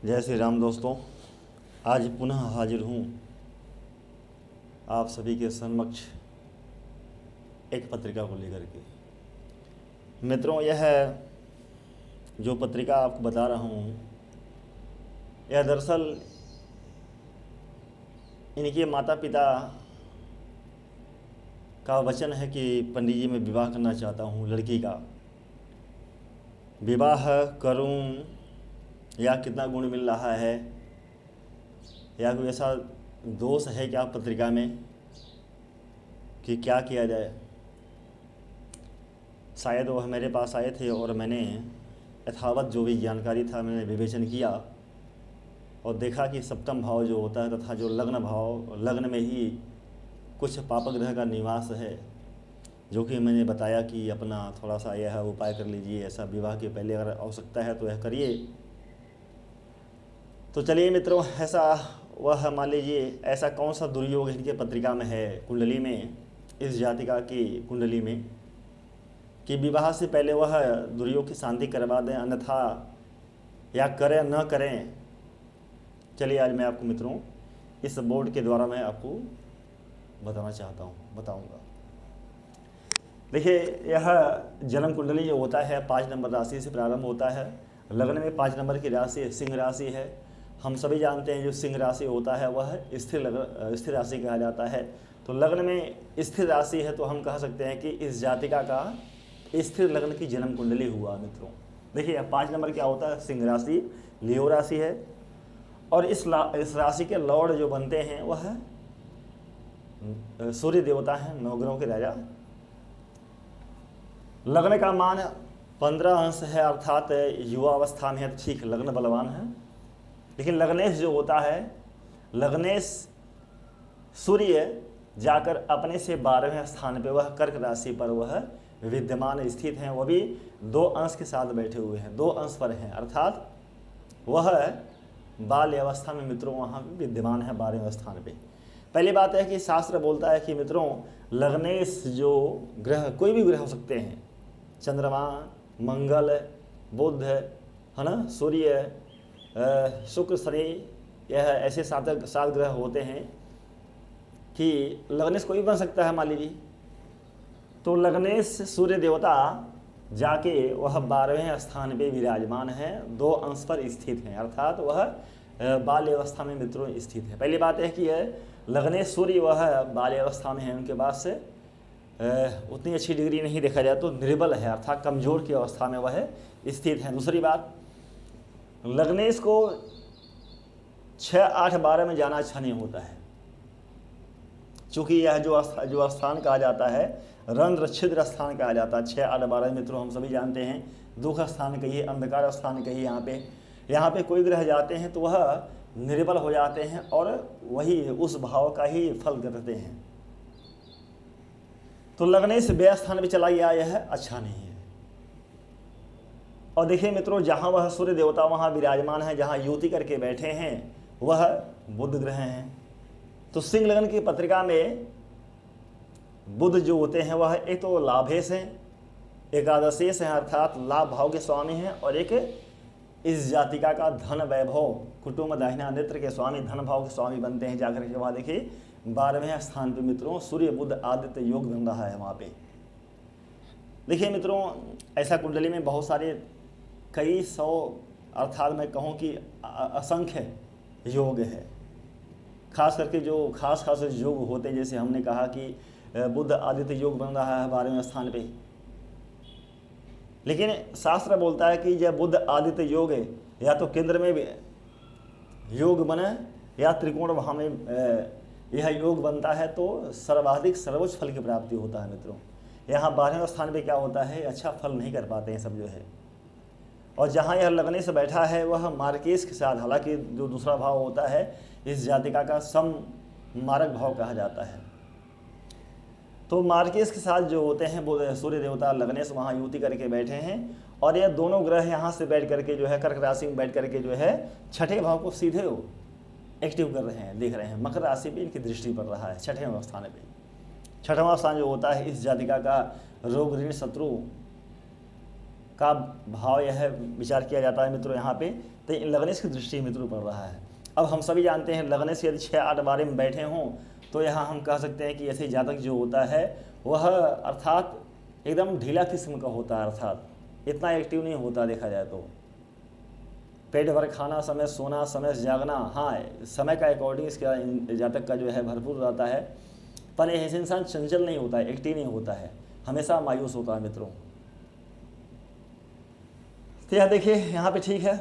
जय श्री राम दोस्तों। आज पुनः हाजिर हूँ आप सभी के समक्ष एक पत्रिका को लेकर के। मित्रों, यह जो पत्रिका आपको बता रहा हूँ, यह दरअसल इनके माता पिता का वचन है कि पंडित जी मैं विवाह करना चाहता हूँ, लड़की का विवाह करूँ या कितना गुण मिल रहा है या कोई ऐसा दोष है क्या पत्रिका में कि क्या किया जाए। शायद वह मेरे पास आए थे और मैंने यथावत जो भी जानकारी था मैंने विवेचन किया और देखा कि सप्तम भाव जो होता है तथा जो लग्न भाव, लग्न में ही कुछ पाप ग्रह का निवास है, जो कि मैंने बताया कि अपना थोड़ा सा यह उपाय कर लीजिए, ऐसा विवाह के पहले अगर आवश्यकता है तो यह करिए। तो चलिए मित्रों, ऐसा वह मान लीजिए ऐसा कौन सा दुर्योग इनके पत्रिका में है, कुंडली में, इस जातिका की कुंडली में, कि विवाह से पहले वह दुर्योग की शांति करवा दें, अन्यथा या करें न करें। चलिए आज मैं आपको मित्रों इस बोर्ड के द्वारा मैं आपको बताऊंगा। देखिए, यह जन्म कुंडली जो होता है 5 नंबर राशि से प्रारंभ होता है। लग्न में 5 नंबर की राशि सिंह राशि है। हम सभी जानते हैं जो सिंह राशि होता है वह स्थिर राशि कहा जाता है। तो लग्न में स्थिर राशि है तो हम कह सकते हैं कि इस जातिका का स्थिर लग्न की जन्म कुंडली हुआ। मित्रों देखिए, 5 नंबर क्या होता है, सिंह राशि, लियो राशि है। और इस राशि के लॉर्ड जो बनते हैं वह सूर्य देवता हैं, नवग्रहों के राजा। लग्न का मान 15 अंश है, अर्थात युवा अवस्था में है तो ठीक लग्न बलवान है। लेकिन लग्नेश जो होता है, लग्नेश सूर्य जाकर अपने से 12वें स्थान पे वह कर्क राशि पर वह विद्यमान स्थित हैं, वह भी 2 अंश के साथ बैठे हुए हैं, 2 अंश पर हैं, अर्थात वह बाल्य अवस्था में मित्रों वहाँ विद्यमान है 12वें स्थान पे। पहली बात है कि शास्त्र बोलता है कि मित्रों लग्नेश जो ग्रह, कोई भी ग्रह हो सकते हैं, चंद्रमा, मंगल, बुध, है ना, सूर्य, शुक्र, शनि, यह ऐसे 7 ग्रह होते हैं कि लग्नेश कोई भी बन सकता है मान लीजिए। तो लग्नेश सूर्य देवता जाके वह 12वें स्थान पे विराजमान है, 2 अंश पर स्थित हैं, अर्थात वह बाल्य अवस्था में मित्रों स्थित है। पहली बात है कि यह लग्नेश सूर्य वह बाल्य अवस्था में है, उनके पास उतनी अच्छी डिग्री नहीं देखा जाए तो निर्बल है, अर्थात कमजोर की अवस्था में वह स्थित है। दूसरी बात, लग्नेश को 6, 8, 12 में जाना अच्छा नहीं होता है, चूँकि यह जो स्थान कहा जाता है रंध्र छिद्र स्थान कहा जाता है। 6, 8, 12 मित्रों हम सभी जानते हैं दुख स्थान कहिए, अंधकार स्थान कहिए। यहाँ पे कोई ग्रह जाते हैं तो वह निर्बल हो जाते हैं और वही उस भाव का ही फल करते हैं। तो लग्नेश व्यय स्थान पे चला गया, यह अच्छा नहीं है। और देखिए मित्रों, जहाँ वह सूर्य देवता वहाँ विराजमान है, जहाँ युति करके बैठे हैं वह बुध ग्रह हैं। तो सिंह लग्न की पत्रिका में बुध जो होते हैं वह एक तो लाभेश हैं, एकादशेश हैं, अर्थात लाभ भाव के स्वामी हैं, और एक इस जातिका का धन वैभव, कुटुंब, दाहिना नेत्र के स्वामी, धन भाव के स्वामी बनते हैं। जाकर के वहाँ देखिए 12वें स्थान पे मित्रों सूर्य बुध आदित्य योग बन रहा है वहाँ पे। देखिए मित्रों, ऐसा कुंडली में बहुत सारे कई सौ, अर्थात मैं कहूँ कि असंख्य योग है। खास करके जो खास योग होते हैं, जैसे हमने कहा कि बुध आदित्य योग बन रहा है 12वें स्थान पे। लेकिन शास्त्र बोलता है कि जब बुध आदित्य योग है, या तो केंद्र में योग बने या त्रिकोण भाव में यह योग बनता है तो सर्वाधिक सर्वोच्च फल की प्राप्ति होता है। मित्रों यहाँ 12वें स्थान पे क्या होता है, अच्छा फल नहीं कर पाते हैं सब जो है। और जहाँ यह लगने से बैठा है वह मार्केश के साथ, हालांकि जो दूसरा भाव होता है इस जातिका का सम मारक भाव कहा जाता है। तो मार्केश के साथ जो होते हैं वो सूर्य देवता लग्नेश वहाँ युति करके बैठे हैं, और ये दोनों ग्रह यहाँ से बैठ करके जो है कर्क राशि में बैठ करके जो है 6ठे भाव को सीधे एक्टिव कर रहे हैं, देख रहे हैं। मकर राशि पे इनकी दृष्टि पड़ रहा है 6ठे स्थान पे। 6वां स्थान जो होता है इस जातिका का रोग ऋण शत्रु का भाव यह विचार किया जाता है मित्रों यहाँ पे, तो लग्नेश की दृष्टि मित्रों पड़ रहा है। अब हम सभी जानते हैं लग्नेश यदि 6-8 बारे में बैठे हों तो यहाँ हम कह सकते हैं कि ऐसे जातक जो होता है वह अर्थात एकदम ढीला किस्म का होता है, अर्थात इतना एक्टिव नहीं होता देखा जाए तो। पेट भर खाना, समय सोना, समय जागना, हाँ समय का अकॉर्डिंग इसका जातक का जो है भरपूर रहता है, पर ऐसे इंसान चंचल नहीं होता है, एक्टिव नहीं होता है, हमेशा मायूस होता है मित्रों। तो यह देखिए यहाँ पे ठीक है,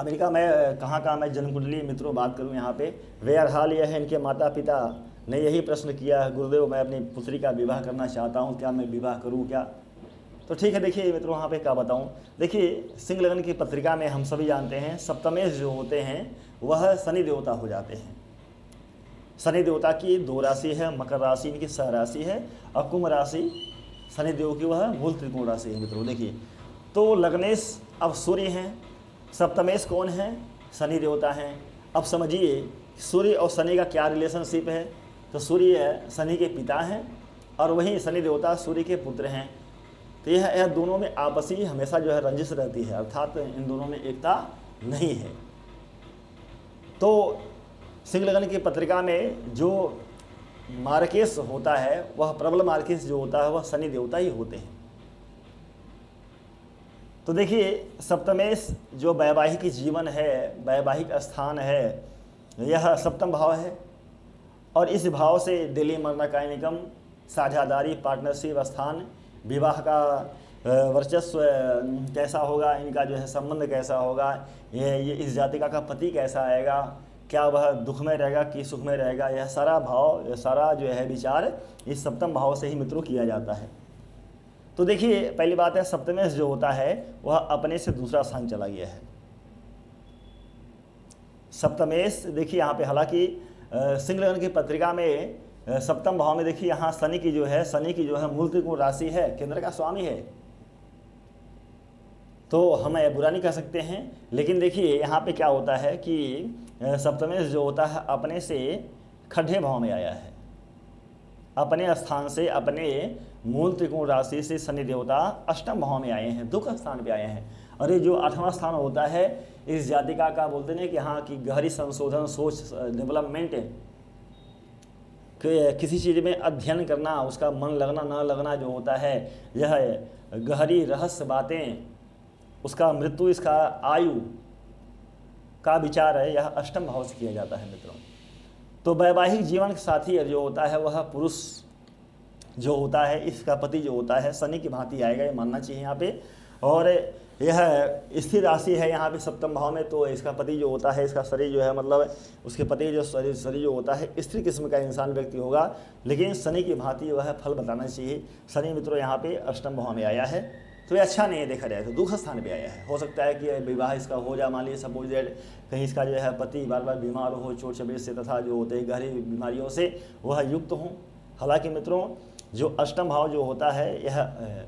अमेरिका में कहाँ का मैं जन्म कुंडली मित्रों बात करूँ यहाँ पे, वेयर हाल यह है इनके माता पिता ने यही प्रश्न किया, गुरुदेव मैं अपनी पुत्री का विवाह करना चाहता हूँ, क्या मैं विवाह करूँ क्या? तो ठीक है, देखिए मित्रों यहाँ पे क्या बताऊँ। देखिए सिंह लग्न की पत्रिका में हम सभी जानते हैं सप्तमेश जो होते हैं वह शनि देवता हो जाते हैं। शनि देवता की 2 राशि है, मकर राशि इनकी सह राशि है और कुंभ राशि शनि देव की वह मूल त्रिकोण राशि है मित्रों। देखिए तो लग्नेश अब सूर्य हैं, सप्तमेश कौन है? शनि देवता हैं। अब समझिए सूर्य और शनि का क्या रिलेशनशिप है, तो सूर्य शनि के पिता हैं और वहीं शनि देवता सूर्य के पुत्र हैं। तो यह दोनों में आपसी हमेशा जो है रंजिश रहती है, अर्थात इन दोनों में एकता नहीं है। तो सिंह लग्न की पत्रिका में जो मार्केश होता है वह प्रबल मार्केश जो होता है वह शनि देवता ही होते हैं। तो देखिए सप्तमेश जो वैवाहिक जीवन है, वैवाहिक स्थान है, यह सप्तम भाव है और इस भाव से दिल्ली मरणाकायनिकम, साझेदारी, पार्टनरशिप स्थान, विवाह का वर्चस्व कैसा होगा, इनका जो है संबंध कैसा होगा, ये इस जातिका का पति कैसा आएगा, क्या वह दुख में रहेगा कि सुख में रहेगा, यह सारा भाव, यह सारा जो है विचार इस सप्तम भाव से ही मित्रों किया जाता है। तो देखिए पहली बात है सप्तमेश जो होता है वह अपने से दूसरा स्थान चला गया है। सप्तमेश देखिए यहाँ पे, हालांकि सिंह लग्न की पत्रिका में सप्तम भाव में देखिए यहाँ शनि की जो है मूल त्रिकोण राशि है, केंद्र का स्वामी है, तो हम बुरा नहीं कह सकते हैं। लेकिन देखिए यहाँ पे क्या होता है कि सप्तमेश जो होता है अपने से खड्डे भाव में आया है, अपने स्थान से, अपने मूल त्रिकोण राशि से शनि देवता अष्टम भाव में आए हैं, दुख स्थान पे आए हैं। और ये जो 8वां स्थान होता है इस जातिका का बोलते हैं कि हाँ की गहरी संशोधन, सोच, डेवलपमेंट, किसी चीज़ में अध्ययन करना, उसका मन लगना न लगना जो होता है, यह गहरी रहस्य बातें, उसका मृत्यु, इसका आयु का विचार है, यह अष्टम भाव से किया जाता है मित्रों। तो वैवाहिक जीवन के साथी जो होता है वह पुरुष जो होता है, इसका पति जो होता है शनि की भांति आएगा, ये मानना चाहिए यहाँ पे। और यह स्थिर राशि है यहाँ पे सप्तम भाव में, तो इसका पति जो होता है, इसका शरीर जो है मतलब उसके पति जो शरीर जो होता है स्त्री किस्म का इंसान व्यक्ति होगा, लेकिन शनि की भांति वह फल बताना चाहिए। शनि मित्रों यहाँ पे अष्टम भाव में आया है, तो ये अच्छा नहीं है देखा जाए तो, दुख स्थान पे आया है। हो सकता है कि विवाह इसका हो जाए, मान लीजिए सपोज दैट कहीं इसका जो है पति बार बार बीमार हो, चोट चपेट से तथा जो होते हैं गहरी बीमारियों से वह युक्त हों। हालांकि मित्रों जो अष्टम भाव जो होता है यह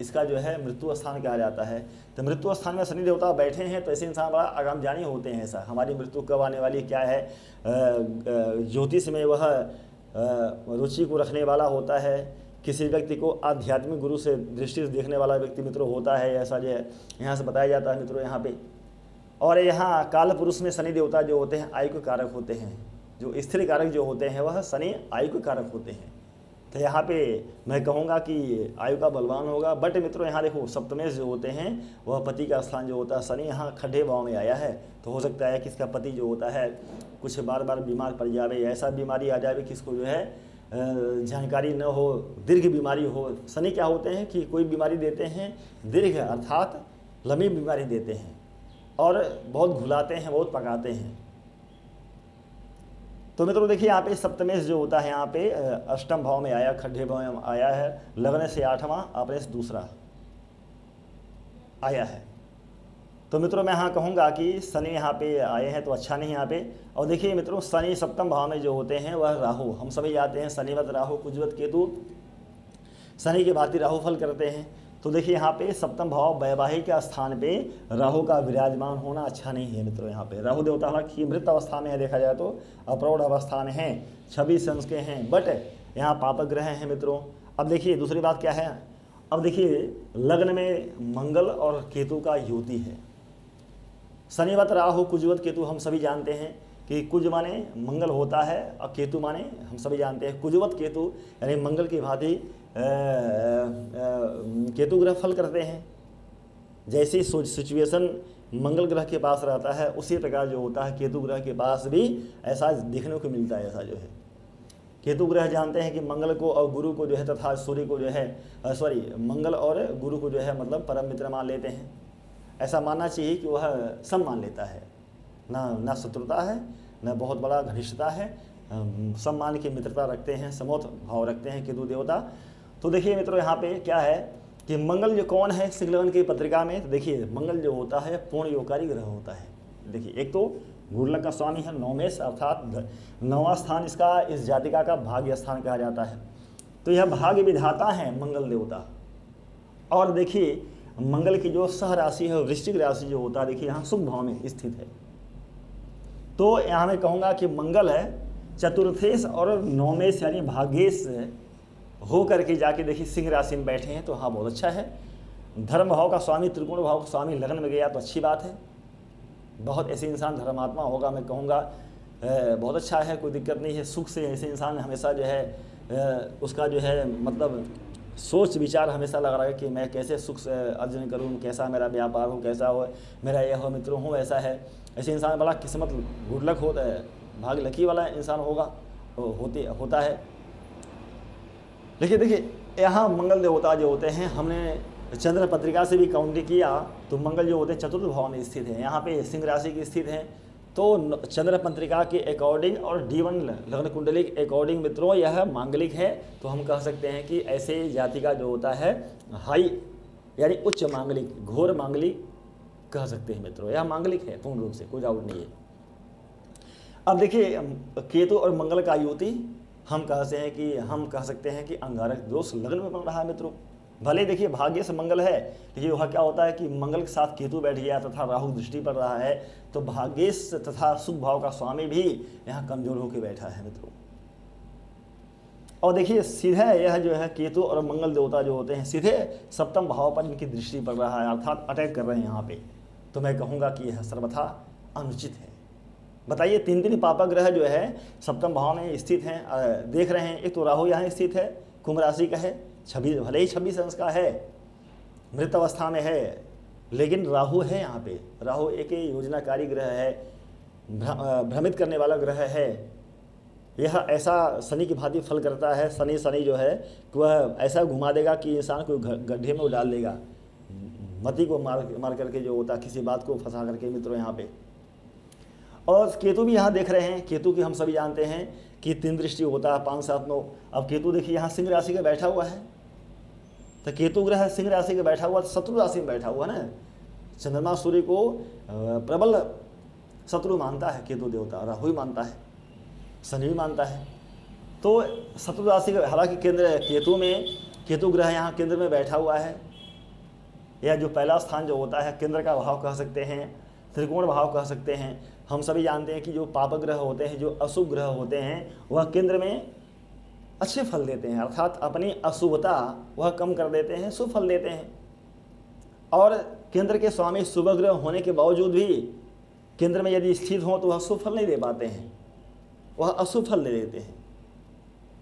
इसका जो है मृत्यु स्थान कहा जाता है। तो मृत्यु स्थान में शनि देवता बैठे हैं तो ऐसे इंसान बड़ा आगाम जानी होते हैं, ऐसा हमारी मृत्यु कब आने वाली क्या है। ज्योतिष में वह रुचि को रखने वाला होता है, किसी व्यक्ति को आध्यात्मिक गुरु से दृष्टि से देखने वाला व्यक्ति मित्रों होता है, ऐसा जो है यहाँ से बताया जाता है मित्रों यहाँ पे। और यहाँ काल पुरुष में शनि देवता जो होते हैं आयु के कारक होते हैं, जो स्थिर कारक जो होते हैं वह शनि आयु के कारक होते हैं। तो यहाँ पे मैं कहूँगा कि आयु का बलवान होगा। बट मित्रों यहाँ देखो सप्तमेश जो होते हैं वह पति का स्थान जो होता है, शनि यहाँ खड्डे भाव में आया है, तो हो सकता है कि इसका पति जो होता है कुछ बार बार बीमार पड़ जावे, ऐसा बीमारी आ जावे कि इसको जो है जानकारी न हो, दीर्घ बीमारी हो। शनि क्या होते हैं कि कोई बीमारी देते हैं दीर्घ, अर्थात लंबी बीमारी देते हैं और बहुत घुलाते हैं, बहुत पकाते हैं। तो मित्रों देखिए यहाँ पे सप्तमेश जो होता है यहाँ पे अष्टम भाव में आया, खड्डे भाव में आया है, लगने से 8वां, अपने से दूसरा आया है। तो मित्रों मैं यहाँ कहूँगा कि शनि यहाँ पे आए हैं तो अच्छा नहीं यहाँ पे। और देखिए मित्रों शनि सप्तम भाव में जो होते हैं वह राहु, हम सभी जाते हैं शनिवत राहु कुजवत केतु, शनि की भांति राहु फल करते हैं। तो देखिए यहाँ पे सप्तम भाव वैवाहिक स्थान पे राहु का विराजमान होना अच्छा नहीं है मित्रों। यहाँ पे राहु देवता हालांकि मृत अवस्था में है, देखा जाए तो अप्रौढ़ अवस्था में हैं, 26 अंश के हैं, बट यहाँ पापक ग्रह हैं मित्रों। अब देखिए दूसरी बात क्या है, अब देखिए लग्न में मंगल और केतु का युति है। शनिवत राहु कुजवत केतु हम सभी जानते हैं कि कुज माने मंगल होता है और केतु माने हम सभी जानते हैं कुजवत केतु, यानी मंगल की भांति केतु ग्रह फल करते हैं। जैसी सिचुएशन मंगल ग्रह के पास रहता है उसी प्रकार जो होता है केतु ग्रह के पास भी ऐसा देखने को मिलता है। ऐसा जो है केतु ग्रह जानते हैं कि मंगल को और गुरु को जो है तथा सूर्य को जो है मंगल और गुरु को जो है मतलब परम मित्र मान लेते हैं। ऐसा मानना चाहिए कि वह सब मान लेता है, ना शत्रुता है न बहुत बड़ा घनिष्ठता है, सब मान के मित्रता रखते हैं, समोत भाव रखते हैं केतु देवता। तो देखिए मित्रों यहाँ पे क्या है कि मंगल जो कौन है सिंह लगन की पत्रिका में, तो देखिए मंगल जो होता है पूर्ण योगकारी ग्रह होता है। देखिए एक तो गुरुलक का स्वामी है नौमेश, अर्थात 9वां स्थान इसका इस जातिका का भाग्य स्थान कहा जाता है। तो यह भाग्य विधाता है मंगल देवता। और देखिए मंगल की जो सह राशि है वृश्चिक राशि जो होता है, देखिए यहाँ शुभ भाव में स्थित है। तो यहाँ मैं कहूँगा कि मंगल है चतुर्थेश और नौमेश यानी भाग्येश हो करके जाके देखिए सिंह राशि में बैठे हैं, तो हाँ बहुत अच्छा है। धर्म भाव का स्वामी त्रिकोण भाव का स्वामी लगन में गया तो अच्छी बात है। बहुत ऐसे इंसान धर्मात्मा होगा, मैं कहूँगा बहुत अच्छा है, कोई दिक्कत नहीं है। सुख से ऐसे इंसान हमेशा जो है उसका जो है मतलब सोच विचार हमेशा लगा रहा है कि मैं कैसे सुख से अर्जन करूँ, कैसा मेरा व्यापार हो, कैसा हो मेरा यह हो मित्रों हो, ऐसा है। ऐसे इंसान बड़ा किस्मत गुडलक होता है, भाग लकी वाला इंसान होता है। लेकिन देखिए यहाँ मंगल देवता जो होते हैं, हमने चंद्र पत्रिका से भी काउंट किया तो मंगल जो होते हैं चतुर्थ भाव में स्थित है, यहाँ पे सिंह राशि की स्थित है। तो चंद्र पत्रिका के अकॉर्डिंग और D1 लग्न कुंडली के अकॉर्डिंग मित्रों यह मांगलिक है। तो हम कह सकते हैं कि ऐसे जाति का जो होता है हाई यानी उच्च मांगलिक, घोर मांगलिक कह सकते हैं मित्रों, यह मांगलिक है पूर्ण रूप से, कोई डाउट नहीं है। अब देखिए केतु और मंगल का युति हम कह सकते हैं कि अंगारक दोष लग्न में बन रहा है मित्रों। भले देखिए भाग्य से मंगल है, लेकिन वह क्या होता है कि मंगल के साथ केतु बैठ गया तथा राहु दृष्टि पड़ रहा है, तो भाग्येश तथा शुभ भाव का स्वामी भी यहाँ कमजोर होकर बैठा है मित्रों। और देखिए सीधे यह जो है केतु और मंगल देवता जो होते हैं सीधे सप्तम भाव पर इनकी दृष्टि पड़ रहा है, अर्थात अटैक कर रहे हैं यहाँ पे। तो मैं कहूँगा कि यह सर्वथा अनुचित है। बताइए तीन पापक ग्रह जो है सप्तम भाव में स्थित हैं, देख रहे हैं। एक तो राहु यहाँ स्थित है, कुंभ राशि का है, भले ही 26 अंश का है, मृत अवस्था में है, लेकिन राहु है यहाँ पे। राहु एक योजनाकारी ग्रह है, भ्रमित करने वाला ग्रह है। यह ऐसा शनि की भांति फल करता है। शनि जो है वह ऐसा घुमा देगा कि इंसान को गड्ढे में डाल देगा, मति को मार करके जो होता है, किसी बात को फंसा करके मित्रों यहाँ पे। और केतु भी यहाँ देख रहे हैं, केतु की हम सभी जानते हैं कि 3 दृष्टि होता है, 5 7 9। अब केतु देखिए यहाँ सिंह राशि का बैठा हुआ है, तो केतु ग्रह सिंह राशि का बैठा हुआ, शत्रु राशि में बैठा हुआ ना। चंद्रमा सूर्य को प्रबल शत्रु मानता है केतु देवता, राहु ही मानता है, शनि भी मानता है। तो शत्रु राशि का, हालांकि केंद्र केतु ग्रह यहाँ केंद्र में बैठा हुआ है। यह जो पहला स्थान जो होता है केंद्र का भाव कह सकते हैं, त्रिकोण भाव कह सकते हैं। हम सभी जानते हैं कि जो पापक ग्रह होते हैं, जो अशुभ ग्रह होते हैं, वह केंद्र में अच्छे फल देते हैं, अर्थात अपनी अशुभता वह कम कर देते हैं, शुभ फल देते हैं। और केंद्र के स्वामी शुभ ग्रह होने के बावजूद भी केंद्र में यदि स्थित हो तो वह शुभ फल नहीं दे पाते हैं, वह अशुभ फल दे देते हैं।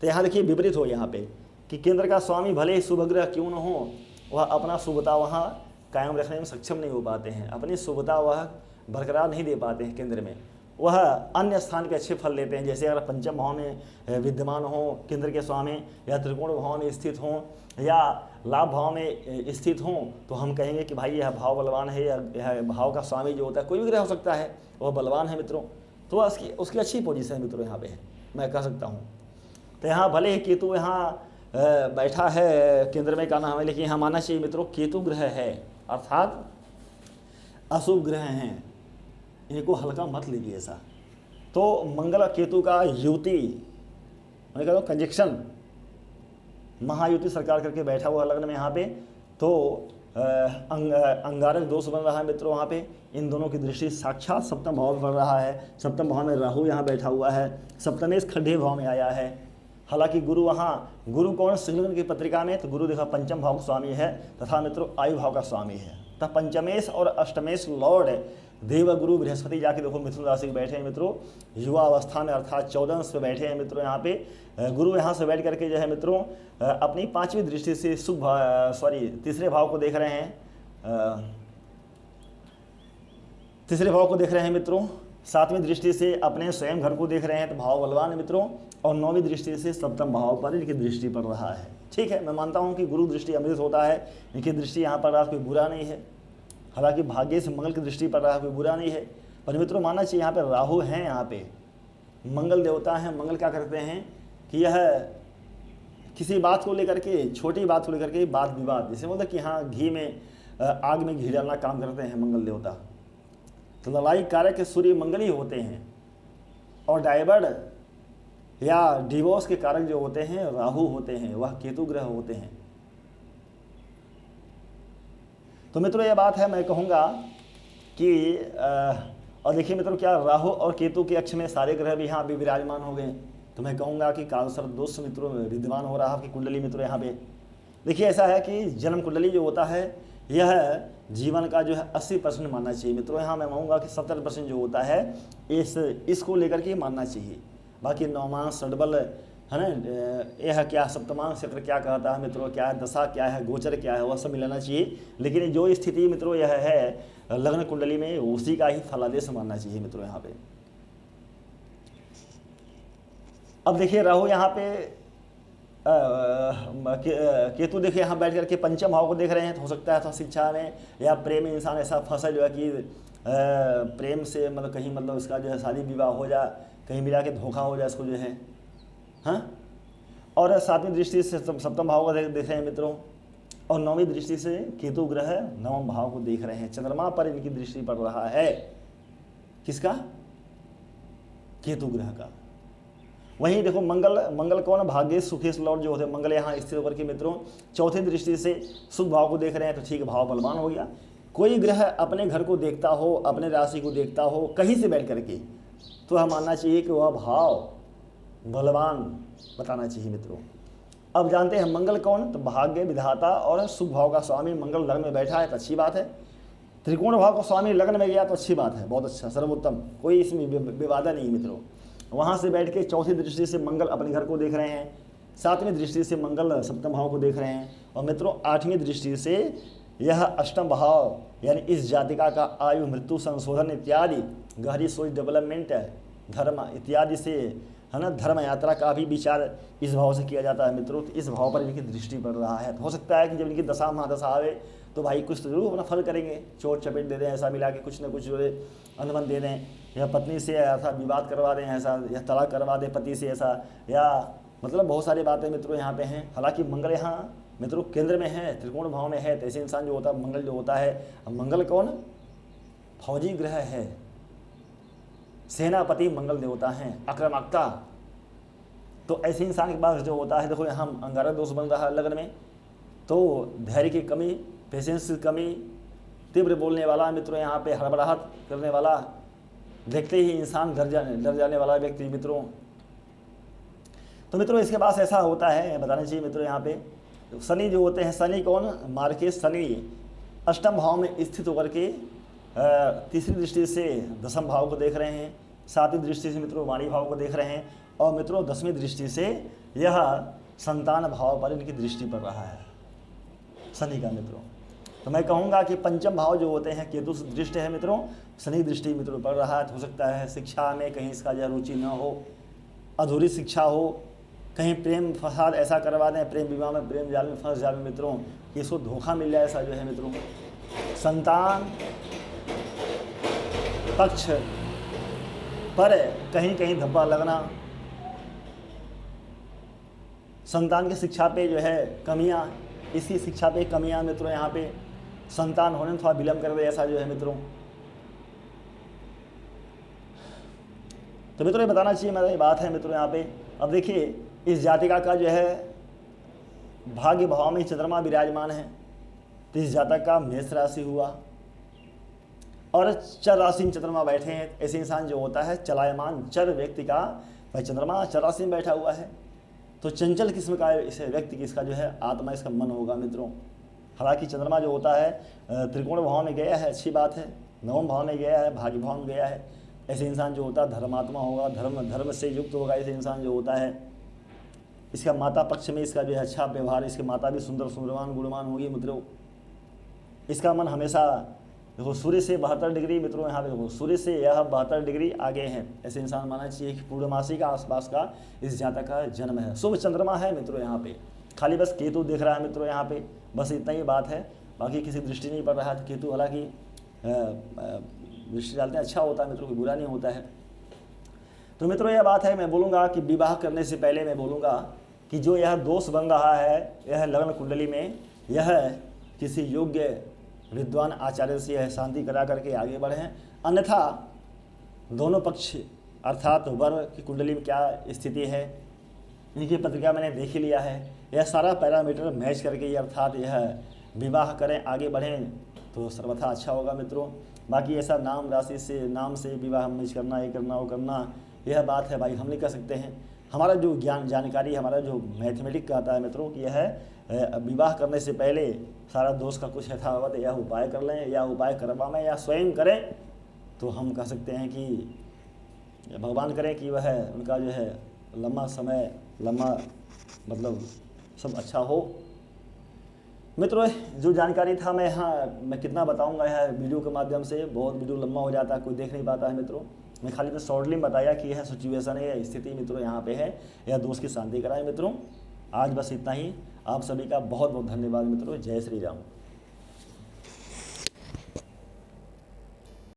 तो यहाँ देखिए विपरीत हो यहाँ पे कि केंद्र का स्वामी भले ही शुभ ग्रह क्यों न हो, वह अपना शुभता वहाँ कायम रखने में सक्षम नहीं हो पाते हैं, अपनी शुभता वह बरकरार नहीं दे पाते हैं केंद्र में। वह अन्य स्थान पे अच्छे फल लेते हैं। जैसे अगर पंचम भाव में विद्यमान हो केंद्र के स्वामी, या त्रिकोण भाव में स्थित हों, या लाभ भाव में स्थित हों, तो हम कहेंगे कि भाई यह भाव बलवान है, यह भाव का स्वामी जो होता है कोई भी ग्रह हो सकता है, वह बलवान है मित्रों। तो उसकी अच्छी पोजीशन मित्रों यहाँ पे है, मैं कह सकता हूँ। तो यहाँ भले ही केतु यहाँ बैठा है केंद्र में, का नाम है, लेकिन यहाँ मानना चाहिए मित्रों केतु ग्रह है, अर्थात अशुभ ग्रह हैं, इनको हल्का मत लीजिए ऐसा। तो मंगल केतु का युति, मैं कहता हूँ कंजक्शन, महायुति सरकार करके बैठा हुआ लग्न में यहाँ पे। तो अंगारक दोष बन रहा है मित्रों वहाँ पे। इन दोनों की दृष्टि साक्षात सप्तम भाव में पड़ रहा है। सप्तम भाव में राहु यहाँ बैठा हुआ है, सप्तमेश खड्डे भाव में आया है। हालांकि गुरु वहाँ, गुरु कौन सिंह की पत्रिका में, तो गुरु देखा पंचम भाव का स्वामी है तथा मित्रों आयु भाव का स्वामी है। तथा पंचमेश और अष्टमेश लॉर्ड देव गुरु बृहस्पति जाके देखो मिथुन राशि में बैठे हैं मित्रों, युवा अवस्था में अर्थात 14 अंश पे बैठे हैं मित्रों। यहाँ पे गुरु यहाँ से बैठ करके जो है मित्रों अपनी 5वीं दृष्टि से तीसरे भाव को देख रहे हैं, तीसरे भाव को देख रहे हैं मित्रों। 7वीं दृष्टि से अपने स्वयं घर को देख रहे हैं, तो भाव बलवान है मित्रों। और 9वीं दृष्टि से सप्तम भाव पर इनकी दृष्टि पड़ रहा है। ठीक है, मैं मानता हूँ कि गुरु दृष्टि अमृत होता है, इनकी दृष्टि यहाँ पर रहा कोई बुरा नहीं है। हालांकि भाग्य से मंगल की दृष्टि पड़ रहा है, कोई बुरा नहीं है, पर मित्रों मानना चाहिए यहाँ पे राहु हैं, यहाँ पे मंगल देवता हैं। मंगल क्या करते हैं कि यह किसी बात को लेकर के, छोटी बात को लेकर के वाद विवाद, जैसे मतलब कि हाँ घी में आग में घी डालना काम करते हैं मंगल देवता। तो लड़ाई कारक सूर्य मंगल ही होते हैं, और डाइवर्ड या डिवोर्स के कारक जो होते हैं राहु होते हैं, वह केतु ग्रह होते हैं। तो मित्रों ये बात है, मैं कहूँगा कि और देखिए मित्रों क्या राहु और केतु के अक्ष में सारे ग्रह भी यहाँ भी विराजमान हो गए, तो मैं कहूँगा कि कालसर्प दोष मित्रों विद्यमान हो रहा है आपकी कुंडली मित्रों। यहाँ पे देखिए ऐसा है कि जन्म कुंडली जो होता है यह जीवन का जो है 80% मानना चाहिए मित्रों। यहाँ मैं मानूंगा कि 70% जो होता है इसको लेकर के मानना चाहिए। बाकी नवमांश षडबल है ना, यह क्या सप्तमांश क्षेत्र क्या कहता है मित्रों, क्या है दशा, क्या है गोचर, क्या है, वह सब मिलाना चाहिए। लेकिन जो स्थिति मित्रों यह है लग्न कुंडली में, उसी का ही फलादेश मानना चाहिए मित्रों यहाँ पे। अब देखिए राहु यहाँ पे केतु देखिए यहाँ बैठ करके पंचम भाव को देख रहे हैं, तो हो सकता है तो शिक्षा में या प्रेम में इंसान ऐसा फंसा जो है कि प्रेम से मतलब कहीं मतलब इसका जो है शादी विवाह हो जाए, कहीं मिला के धोखा हो जाए इसको जो है, हाँ। और 7वीं दृष्टि से सप्तम भाव को देख रहे हैं मित्रों, और 9वीं दृष्टि से केतु ग्रह 9वें भाव को देख रहे हैं। चंद्रमा पर इनकी दृष्टि पड़ रहा है, किसका, केतु ग्रह का। वहीं देखो मंगल कौन, भाग्य सुखेश लॉर्ड जो होते हैं मंगल यहाँ स्थिर होकर के मित्रों 4थी दृष्टि से शुभ भाव को देख रहे हैं, तो ठीक भाव बलवान हो गया। कोई ग्रह अपने घर को देखता हो, अपने राशि को देखता हो कहीं से बैठ करके, तो हम मानना चाहिए कि वह भाव बलवान बताना चाहिए मित्रों। अब जानते हैं मंगल कौन, तो भाग्य विधाता और शुभ भाव का स्वामी मंगल लग्न में बैठा है, तो अच्छी बात है। त्रिकोण भाव का स्वामी लग्न में गया तो अच्छी बात है, बहुत अच्छा, सर्वोत्तम, कोई इसमें विवाद नहीं मित्रों। वहाँ से बैठ के 4थी दृष्टि से मंगल अपने घर को देख रहे हैं, 7वीं दृष्टि से मंगल सप्तम भाव को देख रहे हैं, और मित्रों 8वीं दृष्टि से यह अष्टम भाव यानी इस जातिका का आयु मृत्यु संशोधन इत्यादि गहरी सोच डेवलपमेंट धर्म इत्यादि से है ना, धर्म यात्रा का भी विचार इस भाव से किया जाता है मित्रों। तो इस भाव पर इनकी दृष्टि पड़ रहा है, तो हो सकता है कि जब इनकी दशा महादशा आवे तो भाई कुछ तो जरूर अपना फल करेंगे, चोट चपेट दे दें, ऐसा मिला के कुछ ना कुछ जो है अनबन दे दें, या पत्नी से ऐसा विवाद करवा दें ऐसा, या तलाक करवा दें पति से ऐसा, या मतलब बहुत सारी बातें मित्रों यहाँ पे हैं। हालांकि मंगल यहाँ मित्रों केंद्र में है, त्रिकोण भाव में है, तो ऐसे इंसान जो होता है मंगल जो होता है, मंगल कौन, फौजी ग्रह है, सेनापति मंगल देवता हैं, आक्रामकता। तो ऐसे इंसान के पास जो होता है, देखो यहाँ अंगारक दोष बन रहा है लग्न में, तो धैर्य की कमी, पेशेंस की कमी, तीव्र बोलने वाला मित्रों, यहाँ पे हड़बड़ाहट करने वाला, देखते ही इंसान डर जाने वाला व्यक्ति मित्रों। तो मित्रों इसके पास ऐसा होता है, बताना चाहिए मित्रों यहाँ पे शनि जो होते हैं, शनि कौन, मार्केश शनि अष्टम भाव में स्थित होकर के 3री दृष्टि से दशम भाव को देख रहे हैं, 7वीं दृष्टि से मित्रों वाणी भाव को देख रहे हैं, और मित्रों 10वीं दृष्टि से यह संतान भाव पर इनकी दृष्टि पड़ रहा है शनि का मित्रों। तो मैं कहूँगा कि पंचम भाव जो होते हैं केतु दृष्टि है मित्रों, शनि दृष्टि मित्रों पड़ रहा है। तो हो सकता है शिक्षा में कहीं इसका जो रुचि न हो, अधूरी शिक्षा हो, कहीं प्रेम फसाद ऐसा करवा दें, प्रेम विवाह में प्रेम जाल में फंस जाए मित्रों कि इसको धोखा मिल जाए, ऐसा जो है मित्रों। संतान पक्ष पर कहीं कहीं धब्बा लगना, संतान की शिक्षा पे जो है कमियां, इसी शिक्षा पे कमियां मित्रों, यहाँ पे संतान होने में थोड़ा विलम्ब कर दे, ऐसा जो है मित्रों। तो मित्रों ये बताना चाहिए, मेरा ये बात है मित्रों यहाँ पे। अब देखिए इस जातिका का जो है भाग्य भाव में चंद्रमा विराजमान है, तो इस जातक का मेष राशि हुआ और चर राशि में चंद्रमा बैठे हैं। ऐसे इंसान जो होता है चलायमान चर व्यक्ति का भाई चंद्रमा चर राशि में बैठा हुआ है, तो चंचल किस्म का इस व्यक्ति की इसका जो है आत्मा, इसका मन होगा मित्रों। हालांकि चंद्रमा जो होता है त्रिकोण भाव में गया है, अच्छी बात है, नवम भाव में गया है, भाग्य भाव में गया है। ऐसे इंसान जो होता है धर्मात्मा होगा, धर्म से युक्त होगा। ऐसे इंसान जो होता है, इसका माता पक्ष में इसका जो है अच्छा व्यवहार, इसकी माता भी सुंदरवान गुणवान होगी मित्रों। इसका मन हमेशा देखो सूर्य से 72 डिग्री मित्रों, यहाँ पे देखो सूर्य से यह 72 डिग्री आगे हैं। ऐसे इंसान मानना चाहिए कि पूर्णमासी का आसपास का इस जातक का जन्म है। शुभ चंद्रमा है मित्रों। यहाँ पे खाली बस केतु दिख रहा है मित्रों, यहाँ पे बस इतना ही बात है, बाकी किसी दृष्टि नहीं पड़ रहा है। तो केतु हालांकि दृष्टि डालते हैं, अच्छा होता है मित्रों, कोई बुरा नहीं होता है। तो मित्रों यह बात है, मैं बोलूँगा कि विवाह करने से पहले मैं बोलूँगा कि जो यह दोष बन रहा है, यह लग्न कुंडली में, यह किसी योग्य विद्वान आचार्य से यह शांति करा करके आगे बढ़ें। अन्यथा दोनों पक्ष अर्थात वर की कुंडली में क्या स्थिति है, इनकी पत्रिका मैंने देख ही लिया है। यह सारा पैरामीटर मैच करके ये अर्थात यह विवाह करें, आगे बढ़ें तो सर्वथा अच्छा होगा मित्रों। बाकी ऐसा नाम राशि से, नाम से विवाह मैच करना, ये करना वो करना, यह बात है भाई हम नहीं कर सकते हैं। हमारा जो ज्ञान जानकारी, हमारा जो मैथमेटिक कहता है मित्रों कि यह विवाह करने से पहले सारा दोष का कुछ यथावत यह उपाय कर लें, या उपाय करवाएं या स्वयं करें, तो हम कह सकते हैं कि भगवान करें कि वह उनका जो है लंबा समय, लंबा मतलब सब अच्छा हो। मित्रों जो जानकारी था मैं कितना बताऊंगा, यह वीडियो के माध्यम से बहुत वीडियो लंबा हो जाता है, कोई देख नहीं पाता है मित्रों। मैं खाली तो शॉर्टली बताया कि यह सिचुएशन है, स्थिति मित्रों यहाँ पे है, यह दोस्त की शांति कराए मित्रों। आज बस इतना ही। आप सभी का बहुत बहुत धन्यवाद मित्रों। जय श्री राम।